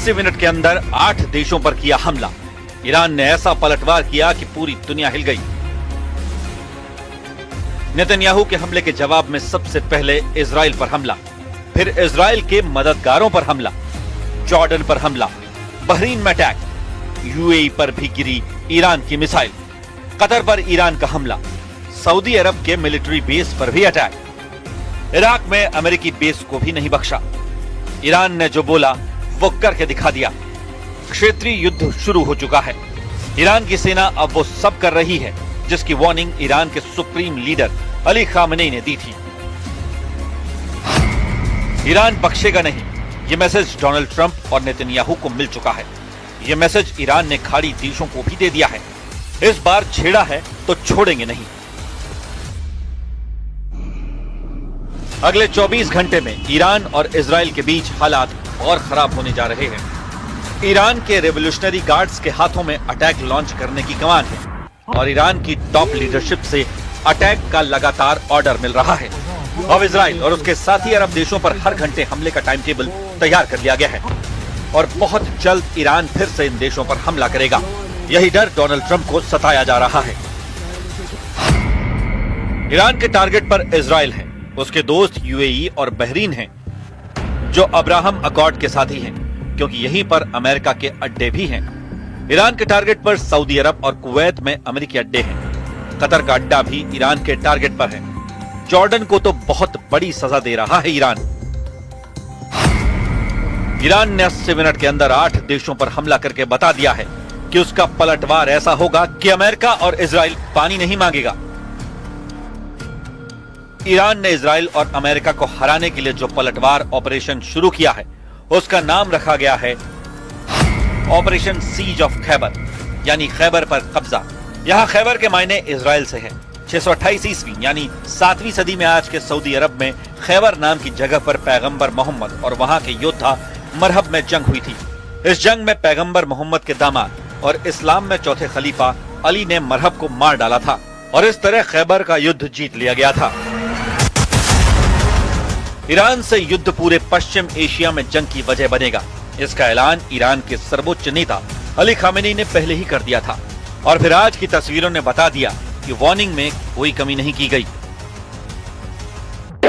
80 minute के अंदर 8 देशों पर किया हमला। ईरान ने ऐसा पलटवार किया कि पूरी दुनिया हिल गई। नेतन्याहू के हमले के जवाब में सबसे पहले इजराइल पर हमला, फिर इजराइल के मददगारों पर हमला, जॉर्डन पर हमला, बहरीन में अटैक, यूएई पर भी गिरी ईरान की मिसाइल, कतर पर ईरान का हमला, सऊदी अरब के मिलिट्री बेस पर भी अटैक, इराक में अमेरिकी बेस को भी नहीं बख्शा। ईरान ने जो बोला वो करके दिखा दिया। क्षेत्रीय युद्ध शुरू हो चुका है। ईरान की सेना अब वो सब कर रही है जिसकी वार्निंग ईरान के सुप्रीम लीडर अली खामेनी ने दी थी। ईरान बख्शेगा नहीं, ये मैसेज डोनाल्ड ट्रंप और नेतन्याहू को मिल चुका है। ये मैसेज ईरान ने खाड़ी देशों को भी दे दिया है। इस बार छेड़ा है तो छोड़ेंगे नहीं। अगले 24 घंटे में ईरान और इजराइल के बीच हालात और खराब होने जा रहे हैं। ईरान के रेवोल्यूशनरी गार्ड्स के हाथों में अटैक लॉन्च करने की कमान है और ईरान की टॉप लीडरशिप से अटैक का लगातार ऑर्डर मिल रहा है। अब इजराइल और उसके साथी अरब देशों पर हर घंटे हमले का टाइम टेबल तैयार कर लिया गया है और बहुत जल्द ईरान फिर से इन देशों पर हमला करेगा। यही डर डोनाल्ड ट्रंप को सताया जा रहा है। ईरान के टारगेट पर इजराइल है, उसके दोस्त यूएई और बहरीन हैं, जो अब्राहम अकॉर्ड के साथी हैं, क्योंकि यहीं पर अमेरिका के अड्डे भी हैं। ईरान के टारगेट पर सऊदी अरब और कुवैत में अमेरिकी अड्डे हैं। कतर का अड्डा भी ईरान के टारगेट पर है। जॉर्डन को तो बहुत बड़ी सजा दे रहा है ईरान। ईरान ने 80 मिनट के अंदर 8 देशों पर हमला करके बता दिया है कि उसका पलटवार ऐसा होगा कि अमेरिका और इजराइल पानी नहीं मांगेगा। ईरान ने इजराइल और अमेरिका को हराने के लिए जो पलटवार ऑपरेशन शुरू किया है उसका नाम रखा गया है ऑपरेशन सीज ऑफ खैबर, यानी खैबर पर कब्जा। यहां खैबर के मायने इजराइल से है। 628 ईस्वी यानी 7वीं सदी में आज के सऊदी अरब में खैबर नाम की जगह पर पैगंबर मोहम्मद और वहां के योद्धा मरहब में जंग हुई थी। इस जंग में पैगंबर मोहम्मद के दामाद और इस्लाम में चौथे खलीफा अली ने मरहब को मार डाला था और इस तरह खैबर का युद्ध जीत लिया गया था। ईरान से युद्ध पूरे पश्चिम एशिया में जंग की वजह बनेगा। इसका ऐलान ईरान के सर्वोच्च नेता अली खामेनी ने पहले ही कर दिया था और फिर आज की तस्वीरों ने बता दिया कि वार्निंग में कोई कमी नहीं की गई।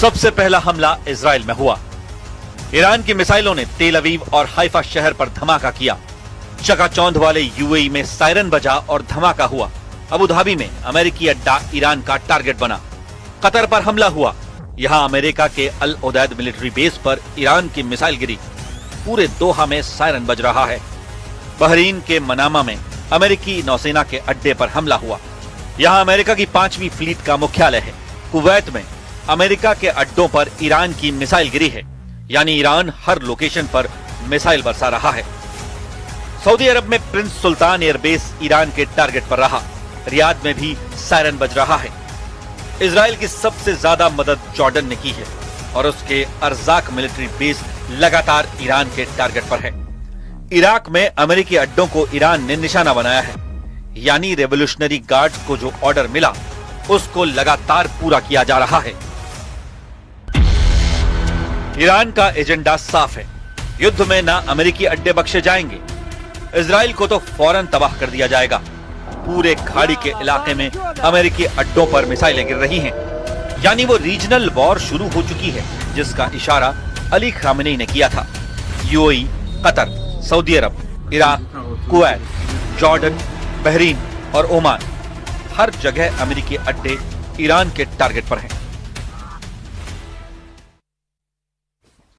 सबसे पहला हमला इजराइल में हुआ। ईरान की मिसाइलों ने तेल अवीव और हाइफा शहर पर धमाका किया। चकाचौंध वाले यूएई में सायरन बजा और धमाका हुआ। अबू धाबी में अमेरिकी अड्डा ईरान का टारगेट बना। कतर पर हमला हुआ। यहां अमेरिका के अल उदैद मिलिट्री बेस पर ईरान की मिसाइल गिरी। पूरे दोहा में सायरन बज रहा है। बहरीन के मनामा में अमेरिकी नौसेना के अड्डे पर हमला हुआ। यहां अमेरिका की 5वीं फ्लीट का मुख्यालय है। कुवैत में अमेरिका के अड्डों पर ईरान की मिसाइल गिरी है, यानी ईरान हर लोकेशन पर मिसाइल बरसा रहा है। सऊदी अरब में प्रिंस सुल्तान एयरबेस ईरान के टारगेट पर रहा। रियाद में भी सायरन बज रहा है। इजराइल की सबसे ज्यादा मदद जॉर्डन ने की है और उसके अर्जाक मिलिट्री बेस लगातार ईरान के टारगेट पर है। इराक में अमेरिकी अड्डों को ईरान ने निशाना बनाया है, यानी रेवोल्यूशनरी गार्ड्स को जो ऑर्डर मिला उसको लगातार पूरा किया जा रहा है। ईरान का एजेंडा साफ है। युद्ध में ना अमेरिकी अड्डे बख्शे जाएंगे। इजराइल को तो फौरन तबाह कर दिया जाएगा। पूरे खाड़ी के इलाके में अमेरिकी अड्डों पर मिसाइलें गिर रही हैं, यानी वो रीजनल वॉर शुरू हो चुकी है जिसका इशारा अली खामेनी ने किया था। यूएई, कतर, सऊदी अरब, इराक, कुवैत, जॉर्डन, बहरीन और ओमान, हर जगह अमेरिकी अड्डे ईरान के टारगेट पर हैं।